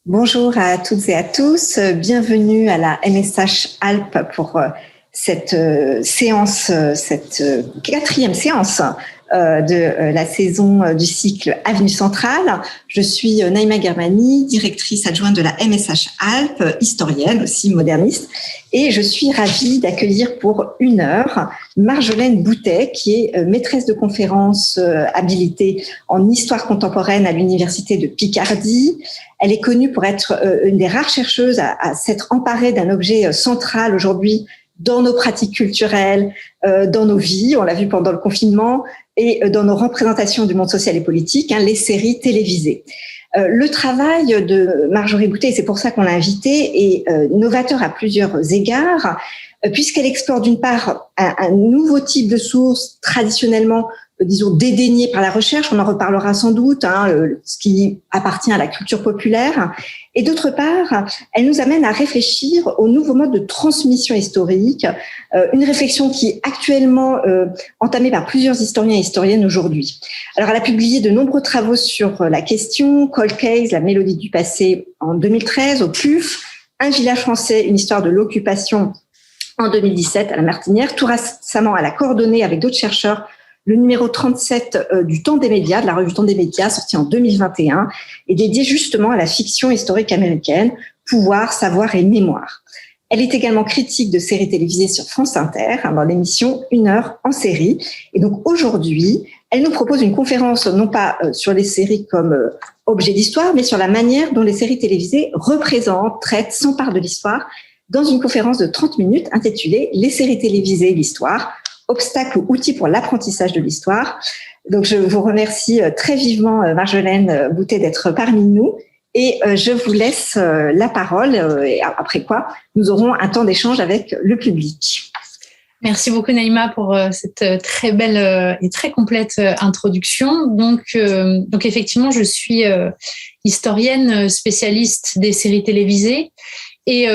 Bonjour à toutes et à tous, bienvenue à la MSH Alpes pour cette séance, cette quatrième séance de la saison du cycle Avenue Centrale. Je suis Naïma Germani, directrice adjointe de la MSH Alpes, historienne aussi, moderniste, et je suis ravie d'accueillir pour 1 heure Marjolaine Boutet, qui est maîtresse de conférences habilitée en histoire contemporaine à l'Université de Picardie. Elle est connue pour être une des rares chercheuses à s'être emparée d'un objet central aujourd'hui dans nos pratiques culturelles, dans nos vies, on l'a vu pendant le confinement, et dans nos représentations du monde social et politique, les séries télévisées. Le travail de Marjorie Boutet, et c'est pour ça qu'on l'a invitée, est novateur à plusieurs égards, puisqu'elle explore d'une part un nouveau type de source traditionnellement, disons, dédaigné par la recherche, on en reparlera sans doute, ce qui appartient à la culture populaire, et d'autre part, elle nous amène à réfléchir au nouveau mode de transmission historique, une réflexion qui est actuellement entamée par plusieurs historiens et historiennes aujourd'hui. Alors, elle a publié de nombreux travaux sur la question, Cold Case, la mélodie du passé en 2013, au PUF, Un village français, une histoire de l'occupation en 2017 à la Martinière. Tout récemment, elle a coordonné avec d'autres chercheurs le numéro 37 du Temps des médias, de la revue Temps des médias, sorti en 2021, et dédié justement à la fiction historique américaine, pouvoir, savoir et mémoire. Elle est également critique de séries télévisées sur France Inter, dans l'émission 1 heure en série. Et donc aujourd'hui, elle nous propose une conférence, non pas sur les séries comme objet d'histoire, mais sur la manière dont les séries télévisées représentent, traitent, s'emparent de l'histoire, dans une conférence de 30 minutes intitulée « Les séries télévisées et l'histoire ». Obstacles ou outils pour l'apprentissage de l'histoire. Donc, je vous remercie très vivement, Marjolaine Boutet, d'être parmi nous. Et je vous laisse la parole, et après quoi, nous aurons un temps d'échange avec le public. Merci beaucoup, Naïma, pour cette très belle et très complète introduction. Donc effectivement, je suis historienne spécialiste des séries télévisées. Et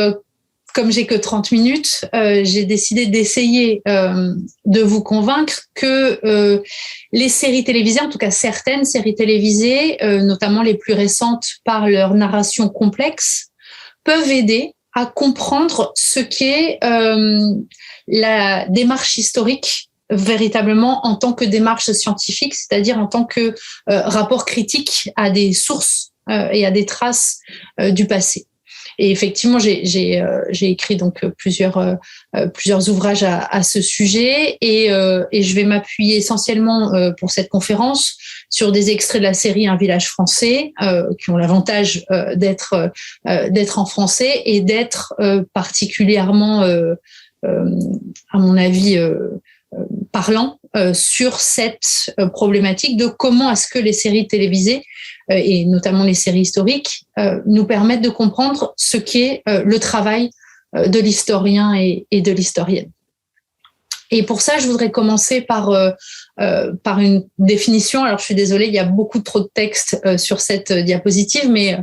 comme j'ai que 30 minutes, j'ai décidé d'essayer de vous convaincre que les séries télévisées, en tout cas certaines séries télévisées, notamment les plus récentes par leur narration complexe, peuvent aider à comprendre ce qu'est la démarche historique véritablement en tant que démarche scientifique, c'est-à-dire en tant que rapport critique à des sources et à des traces du passé. Et effectivement, j'ai écrit donc plusieurs ouvrages à ce sujet, et je vais m'appuyer essentiellement pour cette conférence sur des extraits de la série Un village français, qui ont l'avantage d'être en français et d'être particulièrement, à mon avis, parlant sur cette problématique de comment est-ce que les séries télévisées et notamment les séries historiques nous permettent de comprendre ce qu'est le travail de l'historien et de l'historienne. Et pour ça, je voudrais commencer par une définition. Alors, je suis désolée, il y a beaucoup trop de texte sur cette diapositive, mais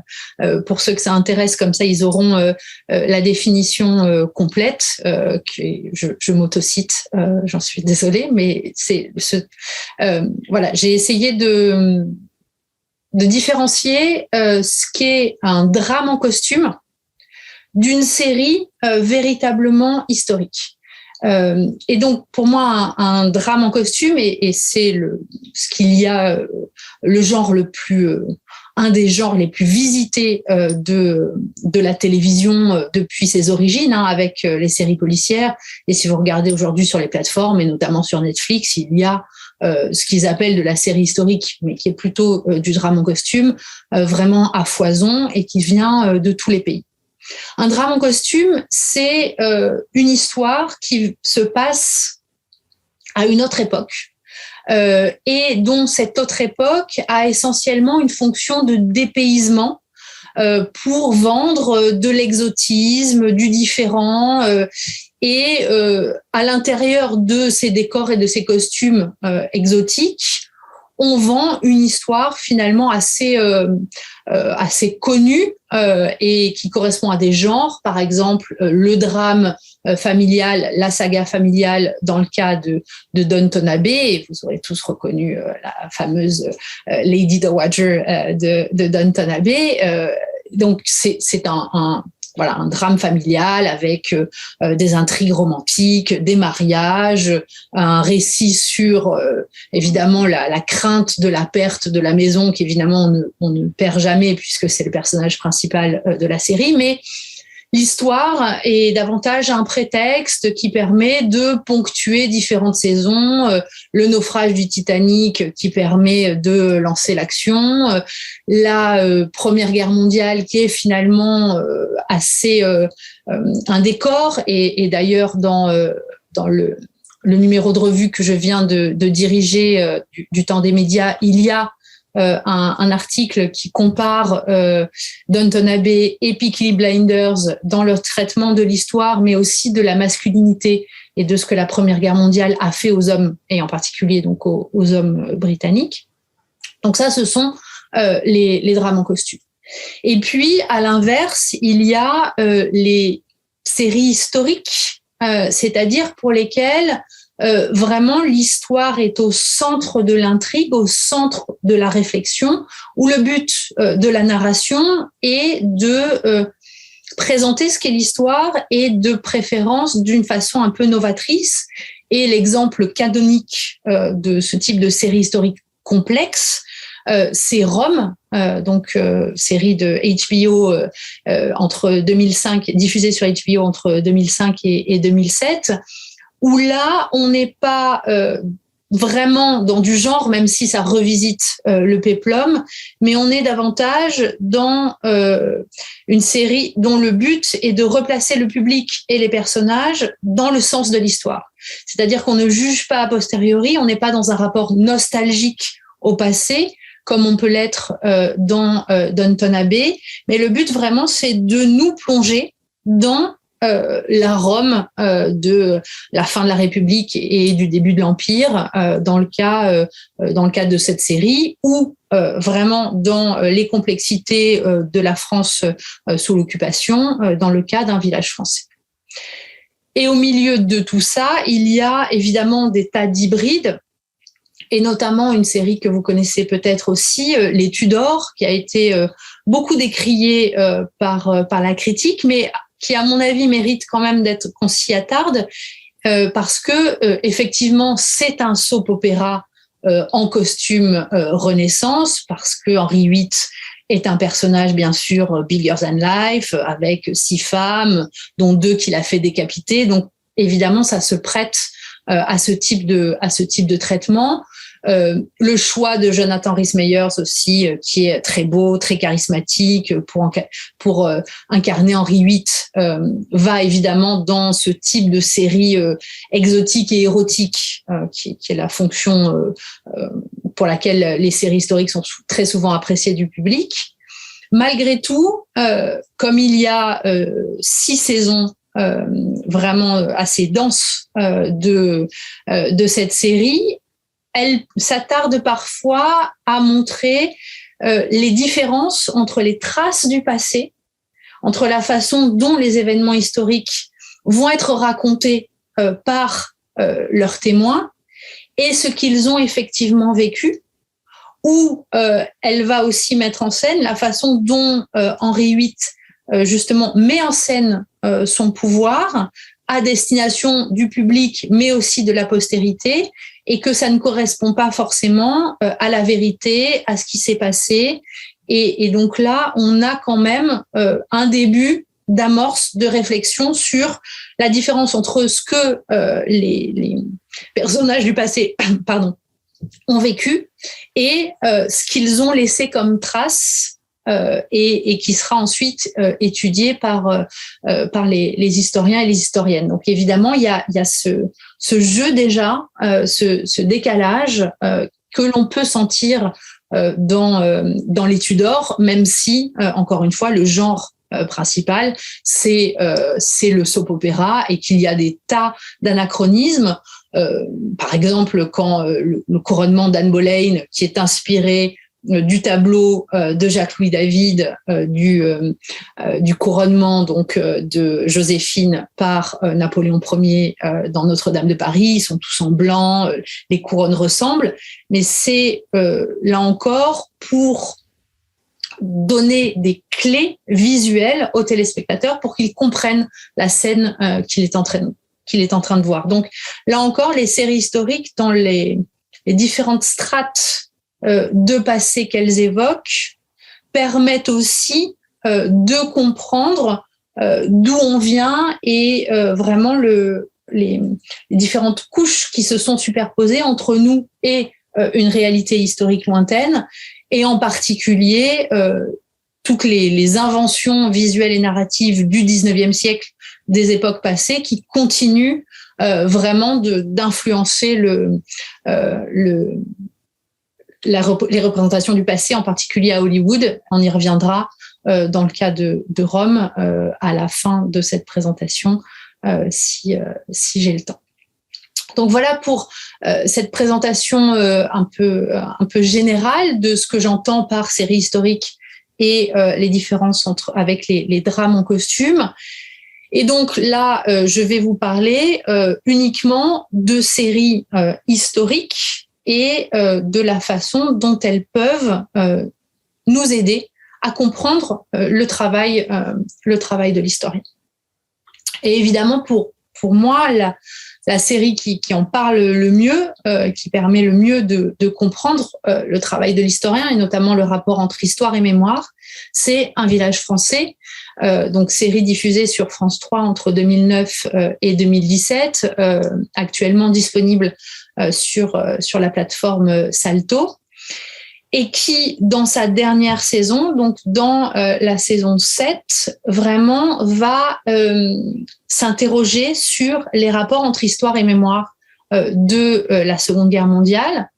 pour ceux que ça intéresse, comme ça, ils auront la définition complète. Je m'autocite, j'en suis désolée, mais voilà, j'ai essayé de différencier ce qu'est un drame en costume d'une série véritablement historique. Et donc, pour moi, un drame en costume, et c'est ce qu'il y a le genre le plus, un des genres les plus visités de la télévision depuis ses origines, avec les séries policières. Et si vous regardez aujourd'hui sur les plateformes, et notamment sur Netflix, il y a ce qu'ils appellent de la série historique, mais qui est plutôt du drame en costume, vraiment à foison, et qui vient de tous les pays. Un drame en costume, c'est une histoire qui se passe à une autre époque, et dont cette autre époque a essentiellement une fonction de dépaysement pour vendre de l'exotisme, du différent. Et à l'intérieur de ces décors et de ces costumes exotiques, on vend une histoire finalement assez connue et qui correspond à des genres. Par exemple, le drame familial, la saga familiale dans le cas de Downton Abbey. Et vous aurez tous reconnu la fameuse Lady Dowager de Downton Abbey. Donc, c'est un drame familial avec des intrigues romantiques, des mariages, un récit sur évidemment la crainte de la perte de la maison qu'évidemment on ne perd jamais puisque c'est le personnage principal de la série, mais l'histoire est davantage un prétexte qui permet de ponctuer différentes saisons, le naufrage du Titanic qui permet de lancer l'action, la Première Guerre mondiale qui est finalement assez un décor et d'ailleurs dans le numéro de revue que je viens de diriger du Temps des médias, il y a un article qui compare Downton Abbey et Peaky Blinders dans leur traitement de l'histoire, mais aussi de la masculinité et de ce que la Première Guerre mondiale a fait aux hommes, et en particulier donc aux hommes britanniques. Donc ça, ce sont les drames en costume. Et puis, à l'inverse, il y a les séries historiques, c'est-à-dire pour lesquelles vraiment l'histoire est au centre de l'intrigue, au centre de la réflexion, où le but de la narration est de présenter ce qu'est l'histoire et de préférence d'une façon un peu novatrice. Et l'exemple canonique de ce type de série historique complexe, c'est Rome, série de HBO entre 2005, diffusée sur HBO entre 2005 et 2007, où là, on n'est pas vraiment dans du genre, même si ça revisite le péplum, mais on est davantage dans une série dont le but est de replacer le public et les personnages dans le sens de l'histoire. C'est-à-dire qu'on ne juge pas a posteriori, on n'est pas dans un rapport nostalgique au passé, comme on peut l'être dans Downton Abbey, mais le but vraiment, c'est de nous plonger dans la Rome de la fin de la République et du début de l'Empire, dans le cas de cette série, ou vraiment dans les complexités de la France sous l'occupation, dans le cas d'un village français. Et au milieu de tout ça, il y a évidemment des tas d'hybrides, et notamment une série que vous connaissez peut-être aussi, Les Tudors, qui a été beaucoup décriée par la critique, mais qui, à mon avis, mérite quand même qu'on s'y attarde, parce que effectivement, c'est un soap opéra en costume Renaissance, parce que Henri VIII est un personnage, bien sûr, bigger than life, avec 6 femmes, dont 2 qu'il a fait décapiter. Donc, évidemment, ça se prête à ce type de traitement. Le choix de Jonathan Rhys-Meyers aussi, qui est très beau, très charismatique pour incarner Henri VIII, va évidemment dans ce type de série exotique et érotique, qui est la fonction pour laquelle les séries historiques sont très souvent appréciées du public. Malgré tout, comme il y a 6 saisons vraiment assez denses de cette série, elle s'attarde parfois à montrer les différences entre les traces du passé, entre la façon dont les événements historiques vont être racontés par leurs témoins et ce qu'ils ont effectivement vécu, où elle va aussi mettre en scène la façon dont Henri VIII justement met en scène son pouvoir à destination du public, mais aussi de la postérité, et que ça ne correspond pas forcément à la vérité, à ce qui s'est passé. Et donc là, on a quand même un début d'amorce de réflexion sur la différence entre ce que les personnages du passé ont vécu et ce qu'ils ont laissé comme trace, et qui sera ensuite étudié par les historiens et les historiennes. Donc évidemment, il y a ce jeu déjà, ce décalage que l'on peut sentir dans les Tudors, même si, encore une fois, le genre principal, c'est le soap opéra et qu'il y a des tas d'anachronismes. Par exemple, quand le couronnement d'Anne Boleyn, qui est inspiré du tableau de Jacques-Louis David du couronnement donc de Joséphine par Napoléon Ier dans Notre-Dame de Paris, ils sont tous en blanc, les couronnes ressemblent, mais c'est là encore pour donner des clés visuelles aux téléspectateurs pour qu'ils comprennent la scène qu'il est en train de voir. Donc là encore, les séries historiques dans les différentes strates de passé qu'elles évoquent permettent aussi de comprendre d'où on vient et vraiment les différentes couches qui se sont superposées entre nous et une réalité historique lointaine, et en particulier toutes les inventions visuelles et narratives du 19e siècle, des époques passées, qui continuent vraiment d'influencer les représentations du passé, en particulier à Hollywood. On y reviendra dans le cas de Rome à la fin de cette présentation, si j'ai le temps. Donc voilà pour cette présentation un peu générale de ce que j'entends par série historique et les différences avec les drames en costume. Et donc là, je vais vous parler uniquement de séries historiques et de la façon dont elles peuvent nous aider à comprendre le travail de l'historien. Et évidemment, pour moi, la série qui en parle le mieux, qui permet le mieux de comprendre le travail de l'historien et notamment le rapport entre histoire et mémoire, c'est Un village français, donc série diffusée sur France 3 entre 2009 et 2017, actuellement disponible sur la plateforme Salto, et qui, dans sa dernière saison, donc dans la saison 7, vraiment va s'interroger sur les rapports entre histoire et mémoire de la Seconde Guerre mondiale,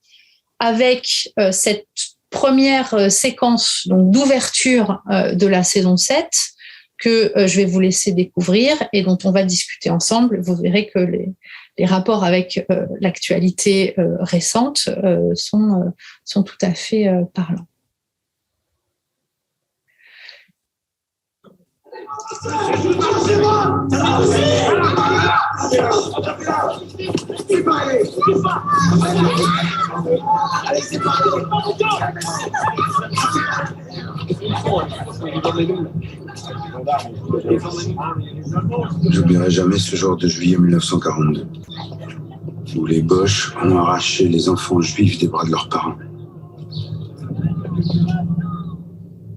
avec cette première séquence donc d'ouverture de la saison 7 que je vais vous laisser découvrir et dont on va discuter ensemble. Vous verrez que les rapports avec l'actualité récente sont tout à fait parlants. J'oublierai jamais ce jour de juillet 1942, où les Boches ont arraché les enfants juifs des bras de leurs parents.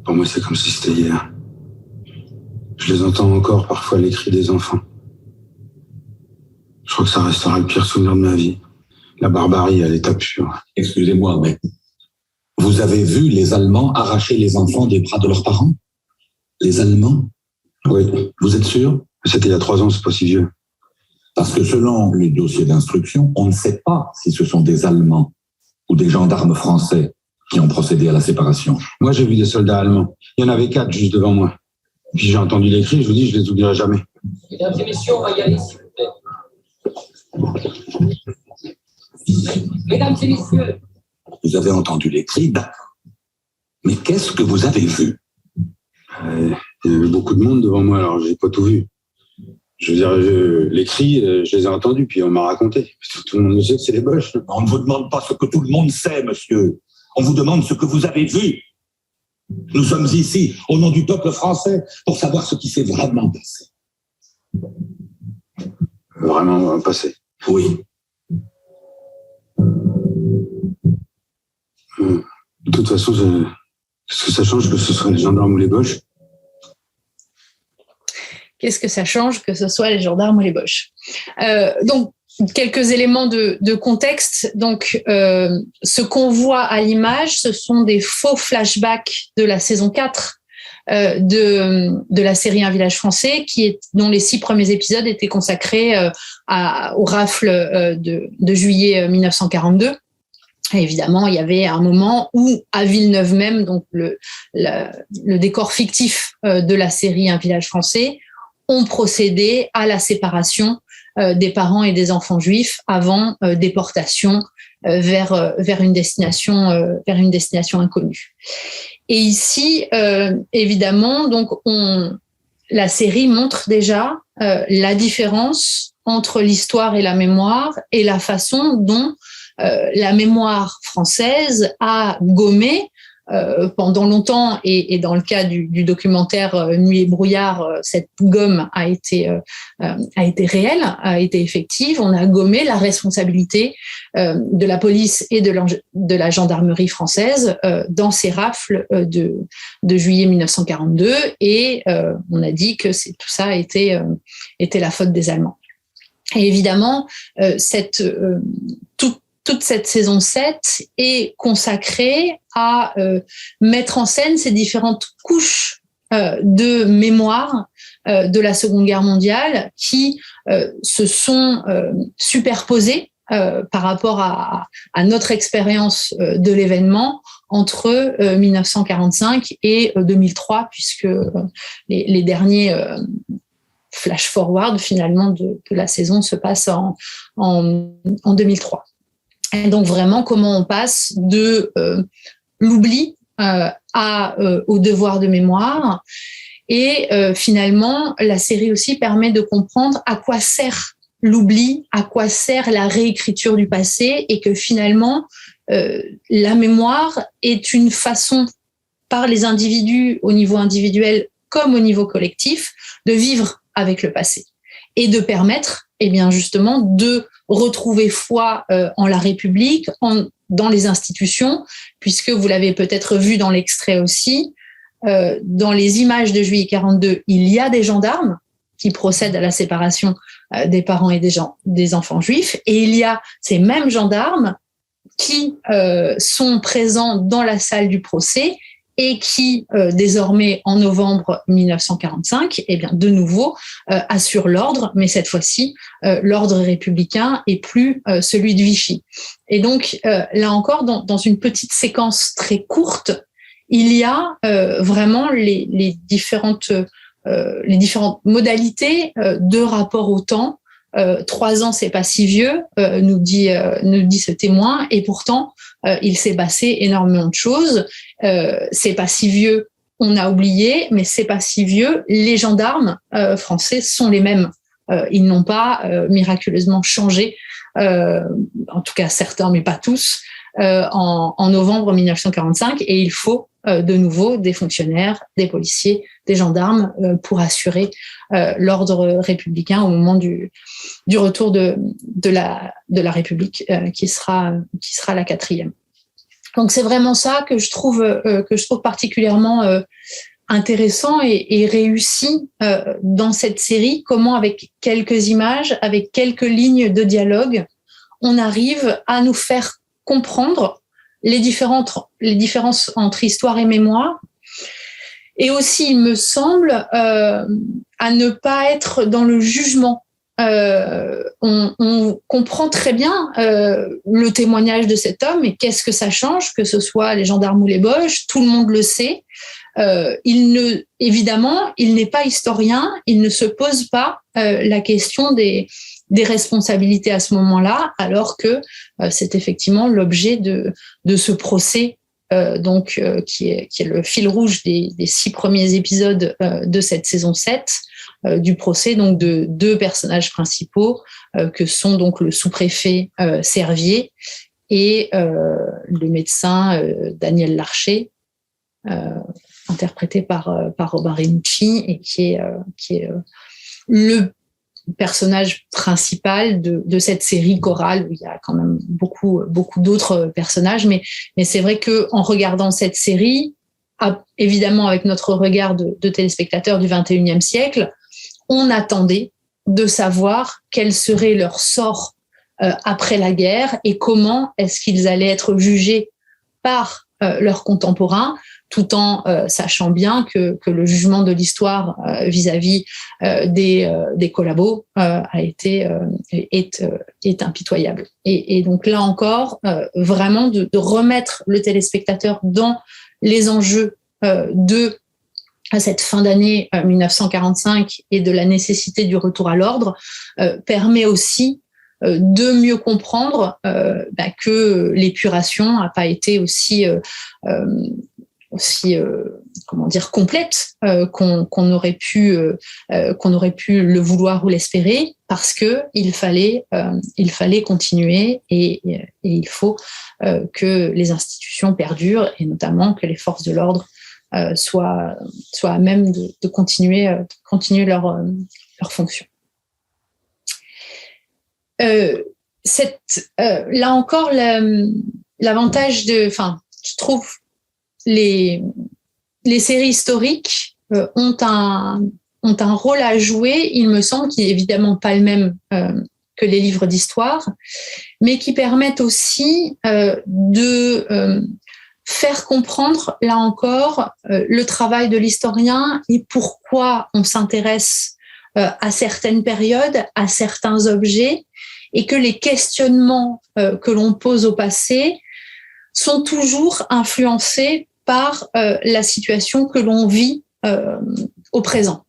Pour moi, c'est comme si c'était hier. Je les entends encore parfois, les cris des enfants. Je crois que ça restera le pire souvenir de ma vie. La barbarie à l'état pur. Excusez-moi, mais vous avez vu les Allemands arracher les enfants des bras de leurs parents? Les Allemands? Oui. Vous êtes sûr? C'était il y a 3 ans, c'est pas si vieux. Parce que selon les dossiers d'instruction, on ne sait pas si ce sont des Allemands ou des gendarmes français qui ont procédé à la séparation. Moi, j'ai vu des soldats allemands. Il y en avait 4 juste devant moi. Puis j'ai entendu les cris, je vous dis, je les oublierai jamais. Mesdames et messieurs, on va y aller, s'il vous plaît. Mesdames et messieurs. Vous avez entendu les cris, d'accord. Mais qu'est-ce que vous avez vu? Il y avait beaucoup de monde devant moi, alors j'ai pas tout vu. Je veux dire, les cris, je les ai entendus, puis on m'a raconté. Tout le monde sait que c'est les Boches. On ne vous demande pas ce que tout le monde sait, monsieur. On vous demande ce que vous avez vu. Nous sommes ici, au nom du peuple français, pour savoir ce qui s'est vraiment passé. Vraiment passé? Oui. De toute façon, qu'est-ce que ça change que ce soit les gendarmes ou les Boches? Qu'est-ce que ça change que ce soit les gendarmes ou les Boches? Donc, quelques éléments de contexte. Donc, ce qu'on voit à l'image, ce sont des faux flashbacks de la saison 4 de la série Un village français, dont les 6 premiers épisodes étaient consacrés au rafle de juillet 1942. Et évidemment, il y avait un moment où, à Villeneuve même, donc le décor fictif de la série Un village français, on procédait à la séparation des parents et des enfants juifs avant déportation vers une destination inconnue. Et ici, évidemment, donc la série montre déjà la différence entre l'histoire et la mémoire et la façon dont la mémoire française a gommé pendant longtemps, et dans le cas du documentaire Nuit et brouillard, cette gomme a été réelle, a été effective. On a gommé la responsabilité de la police et de la gendarmerie française dans ces rafles de juillet 1942, et on a dit que tout ça était la faute des Allemands. Et évidemment, toute cette saison 7 est consacrée à mettre en scène ces différentes couches de mémoire de la Seconde Guerre mondiale qui se sont superposées par rapport à notre expérience de l'événement entre 1945 et 2003, puisque les derniers flash forward finalement de la saison se passent en 2003. Et donc vraiment comment on passe de l'oubli au devoir de mémoire. Et finalement, la série aussi permet de comprendre à quoi sert l'oubli, à quoi sert la réécriture du passé, et que finalement, la mémoire est une façon, par les individus au niveau individuel comme au niveau collectif, de vivre avec le passé et de permettre, eh bien justement, de retrouver foi en la République, dans les institutions, puisque vous l'avez peut-être vu dans l'extrait aussi, dans les images de juillet 42, il y a des gendarmes qui procèdent à la séparation des parents et des enfants juifs, et il y a ces mêmes gendarmes qui sont présents dans la salle du procès et qui, désormais, en novembre 1945, eh bien, de nouveau, assurent l'ordre, mais cette fois-ci, l'ordre républicain et plus celui de Vichy. Et donc, là encore, dans une petite séquence très courte, il y a vraiment les différentes modalités de rapport au temps. 3 ans, c'est pas si vieux, nous dit ce témoin, et pourtant, il s'est passé énormément de choses. C'est pas si vieux, on a oublié, mais c'est pas si vieux. Les gendarmes français sont les mêmes. Ils n'ont pas miraculeusement changé, en tout cas certains, mais pas tous, en novembre 1945. Et il faut de nouveau des fonctionnaires, des policiers, des gendarmes pour assurer l'ordre républicain au moment du retour de la République, qui sera la 4e. Donc c'est vraiment ça que je trouve particulièrement intéressant et réussi dans cette série. Comment, avec quelques images, avec quelques lignes de dialogue, on arrive à nous faire comprendre les différences entre histoire et mémoire. Et aussi, il me semble, à ne pas être dans le jugement. On comprend très bien le témoignage de cet homme, et qu'est-ce que ça change, que ce soit les gendarmes ou les boches, tout le monde le sait. Évidemment, il n'est pas historien, il ne se pose pas la question des responsabilités à ce moment-là, alors que c'est effectivement l'objet de ce procès, qui est le fil rouge des 6 premiers épisodes de cette saison 7, du procès donc de 2 personnages principaux, que sont donc le sous-préfet Servier et le médecin Daniel Larcher, interprété par Robin Renucci, et qui est le personnage principal de cette série chorale, où il y a quand même beaucoup d'autres personnages, mais c'est vrai que en regardant cette série, évidemment avec notre regard de téléspectateurs du 21e siècle, on attendait de savoir quel serait leur sort après la guerre, et comment est-ce qu'ils allaient être jugés par leurs contemporains, tout en sachant bien que le jugement de l'histoire vis-à-vis des collabos a été est impitoyable. Et donc là encore, vraiment de remettre le téléspectateur dans les enjeux de cette fin d'année 1945 et de la nécessité du retour à l'ordre permet aussi de mieux comprendre que l'épuration n'a pas été aussi complète qu'on aurait pu le vouloir ou l'espérer, parce que il fallait continuer et il faut que les institutions perdurent, et notamment que les forces de l'ordre soient à même de continuer leur fonction. Là encore, l'avantage je trouve les séries historiques ont un rôle à jouer, il me semble, qui n'est évidemment pas le même que les livres d'histoire, mais qui permettent aussi de faire comprendre, là encore, le travail de l'historien et pourquoi on s'intéresse à certaines périodes, à certains objets, et que les questionnements que l'on pose au passé sont toujours influencés par la situation que l'on vit au présent.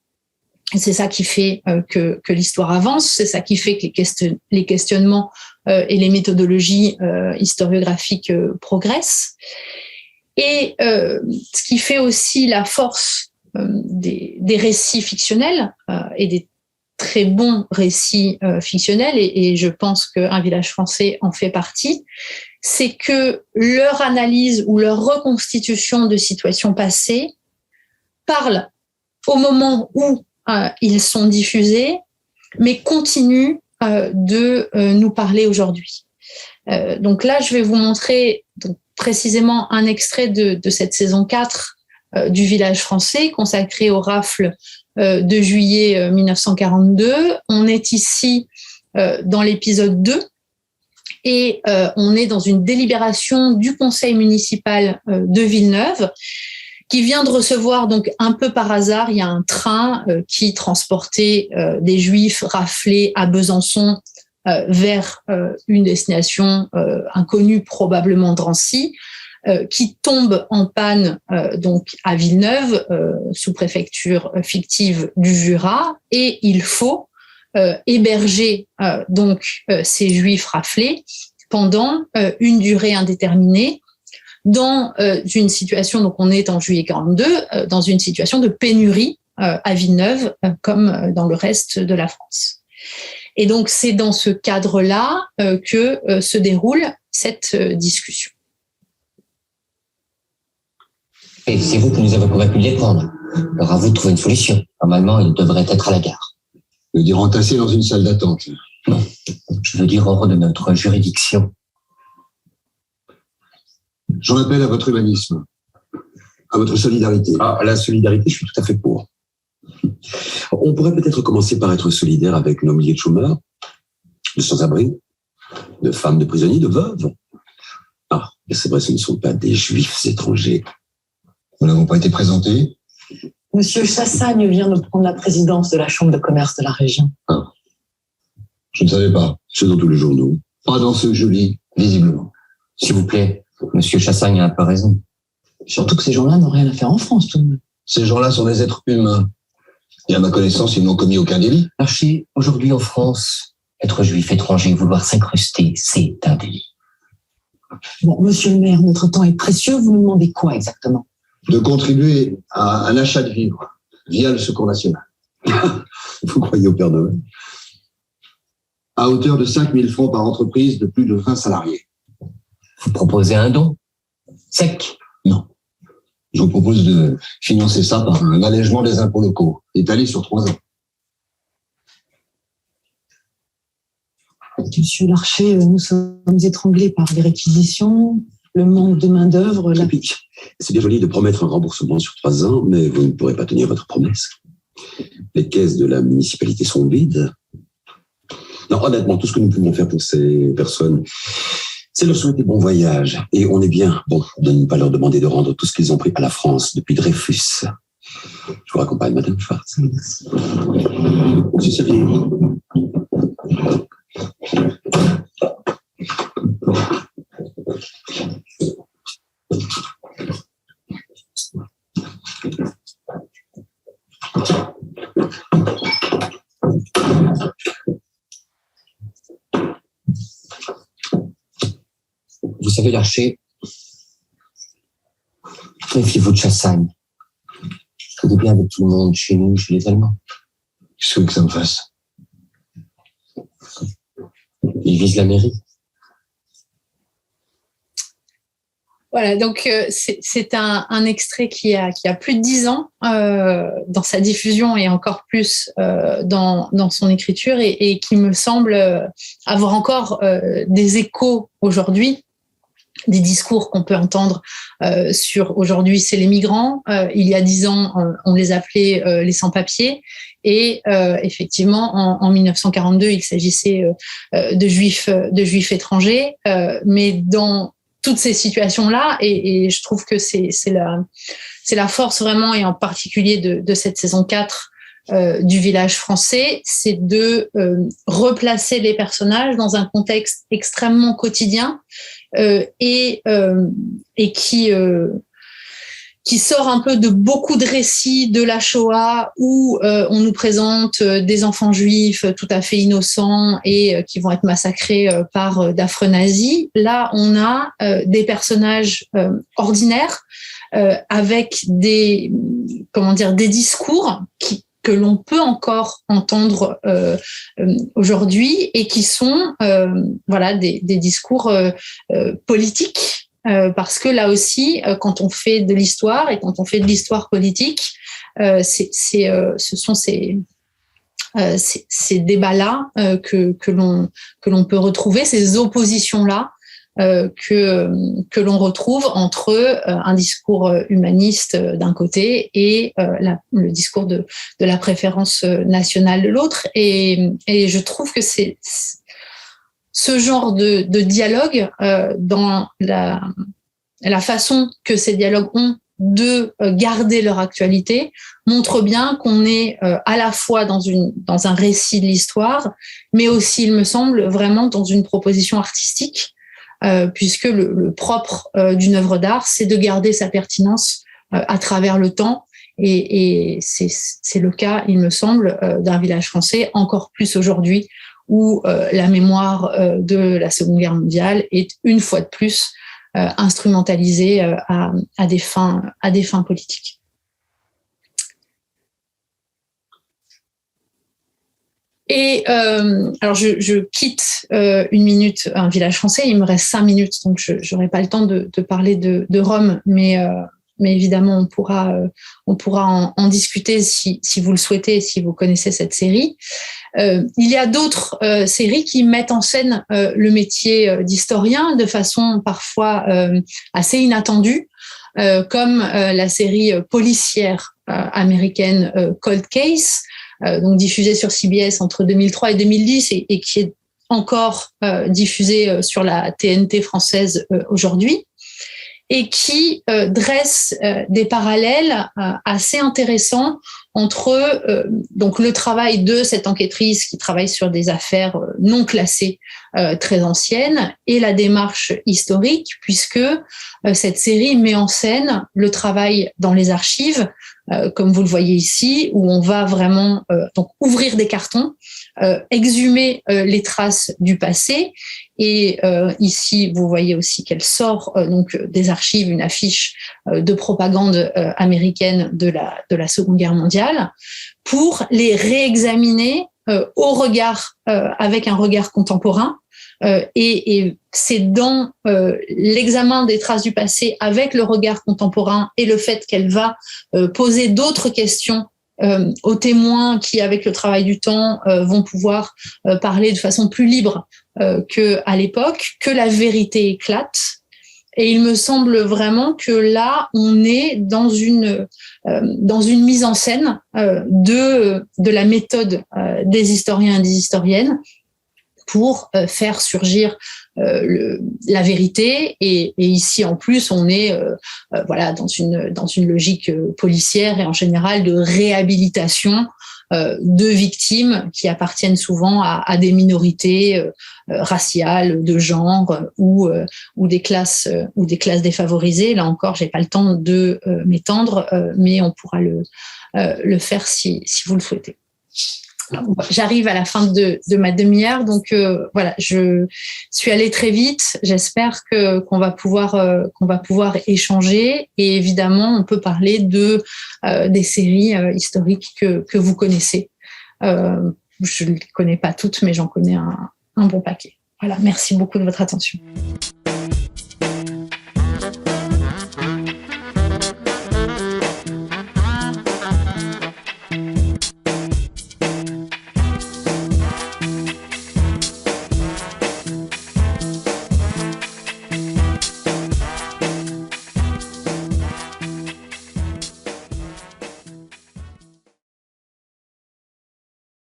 Et c'est ça qui fait que l'histoire avance, c'est ça qui fait que les questionnements et les méthodologies historiographiques progressent. Et ce qui fait aussi la force des récits fictionnels et des très bons récits fictionnels, et je pense qu'un village français en fait partie, c'est que leur analyse ou leur reconstitution de situations passées parle au moment où ils sont diffusés, mais continue de nous parler aujourd'hui. Donc là, je vais vous montrer précisément un extrait de cette saison 4 du village français, consacré aux rafles de juillet 1942. On est ici dans l'épisode 2 et on est dans une délibération du conseil municipal de Villeneuve qui vient de recevoir, donc un peu par hasard, il y a un train qui transportait des Juifs raflés à Besançon vers une destination inconnue, probablement Drancy, qui tombe en panne donc à Villeneuve, sous préfecture fictive du Jura, et il faut héberger donc ces Juifs raflés pendant une durée indéterminée dans une situation, donc on est en juillet 42, dans une situation de pénurie à Villeneuve, comme dans le reste de la France. Et donc c'est dans ce cadre-là que se déroule cette discussion. Et c'est vous qui nous avez convaincus de les prendre. Alors à vous de trouver une solution. Normalement, ils devraient être à la gare. Je veux dire entassés dans une salle d'attente. Non, je veux dire hors de notre juridiction. J'en appelle à votre humanisme, à votre solidarité. Ah, la solidarité, je suis tout à fait pour. On pourrait peut-être commencer par être solidaire avec nos milliers de chômeurs, de sans-abri, de femmes de prisonniers, de veuves. Ah, c'est vrai, ce ne sont pas des juifs étrangers. Nous n'avons pas été présentés. Monsieur Chassagne vient de prendre la présidence de la Chambre de commerce de la région. Ah. Je ne savais pas. C'est dans tous les journaux. Pas dans ceux que je lis, visiblement. S'il vous plaît, Monsieur Chassagne a un peu raison. Surtout que ces gens-là n'ont rien à faire en France, tout de même. Ces gens-là sont des êtres humains. Et à ma connaissance, ils n'ont commis aucun délit. Archie, aujourd'hui en France, être juif étranger, vouloir s'incruster, c'est un délit. Bon, monsieur le maire, notre temps est précieux. Vous nous demandez quoi exactement? De contribuer à un achat de vivres via le Secours national. Vous croyez au Père Noël? À hauteur de 5 000 francs par entreprise de plus de 20 salariés. Vous proposez un don sec? Non. Je vous propose de financer ça par un allègement des impôts locaux, étalé sur 3 ans. Monsieur Larcher, nous sommes étranglés par les réquisitions, le manque de main-d'œuvre. C'est bien joli de promettre un remboursement sur 3 ans, mais vous ne pourrez pas tenir votre promesse. Les caisses de la municipalité sont vides. Non, honnêtement, tout ce que nous pouvons faire pour ces personnes, c'est leur souhaiter bon voyage. Et on est bien bon de ne pas leur demander de rendre tout ce qu'ils ont pris à la France depuis Dreyfus. Je vous raccompagne, Madame Schwartz. Monsieur Servier. vous savez, l'archer, méfiez-vous de Chassagne. Je connais bien avec tout le monde, chez nous, chez les Allemands. Qu'est-ce que ça me fasse? Il vise la mairie. Voilà, donc c'est un extrait qui a plus de 10 ans dans sa diffusion et encore plus dans son écriture et qui me semble avoir encore des échos aujourd'hui, des discours qu'on peut entendre sur aujourd'hui c'est les migrants, il y a 10 ans on les appelait les sans-papiers et effectivement en 1942 il s'agissait de juifs étrangers, mais dans toutes ces situations-là, et je trouve que c'est la force vraiment, et en particulier de cette saison 4 du Village français, c'est de replacer les personnages dans un contexte extrêmement quotidien et qui sort un peu de beaucoup de récits de la Shoah où on nous présente des enfants juifs tout à fait innocents et qui vont être massacrés par d'affreux nazis. Là, on a des personnages ordinaires avec des discours que l'on peut encore entendre aujourd'hui et qui sont des discours politiques. Parce que là aussi, quand on fait de l'histoire et quand on fait de l'histoire politique, ce sont ces débats-là que l'on peut retrouver, ces oppositions-là que l'on retrouve entre un discours humaniste d'un côté et le discours de la préférence nationale de l'autre. Et je trouve que c'est ce genre de dialogue dans la façon que ces dialogues ont de garder leur actualité montre bien qu'on est à la fois dans un récit de l'histoire, mais aussi, il me semble, vraiment dans une proposition artistique, puisque le propre d'une œuvre d'art, c'est de garder sa pertinence à travers le temps. Et c'est le cas, il me semble, d'un Village français, encore plus aujourd'hui, où la mémoire de la Seconde Guerre mondiale est une fois de plus instrumentalisée à des fins politiques. Et alors je quitte une minute un Village français, il me reste 5 minutes, donc je n'aurai pas le temps de parler de Rome, mais évidemment on pourra en discuter si vous le souhaitez, si vous connaissez cette série. Il y a d'autres séries qui mettent en scène le métier d'historien de façon parfois assez inattendue, comme la série policière américaine Cold Case, donc diffusée sur CBS entre 2003 et 2010 et qui est encore diffusée sur la TNT française aujourd'hui, et qui dresse des parallèles assez intéressants entre donc le travail de cette enquêtrice qui travaille sur des affaires non classées très anciennes et la démarche historique, puisque cette série met en scène le travail dans les archives, comme vous le voyez ici, où on va vraiment donc ouvrir des cartons, exhumer les traces du passé. Et ici, vous voyez aussi qu'elle sort donc des archives une affiche de propagande américaine de la Seconde Guerre mondiale, pour les réexaminer au regard, avec un regard contemporain. Et c'est dans l'examen des traces du passé avec le regard contemporain et le fait qu'elle va poser d'autres questions aux témoins qui, avec le travail du temps, vont pouvoir parler de façon plus libre qu'à l'époque, que la vérité éclate. Et il me semble vraiment que là, on est dans une mise en scène de la méthode des historiens et des historiennes pour faire surgir la vérité. Et ici, en plus, on est dans une logique policière et en général de réhabilitation de victimes qui appartiennent souvent à des minorités raciales, de genre ou des classes défavorisées. Là encore, j'ai pas le temps de m'étendre, mais on pourra le faire si vous le souhaitez. j'arrive à la fin de ma demi-heure, donc voilà, je suis allée très vite. J'espère qu'on va pouvoir échanger, et évidemment, on peut parler des séries historiques que vous connaissez. Je ne les connais pas toutes, mais j'en connais un bon paquet. Voilà, merci beaucoup de votre attention.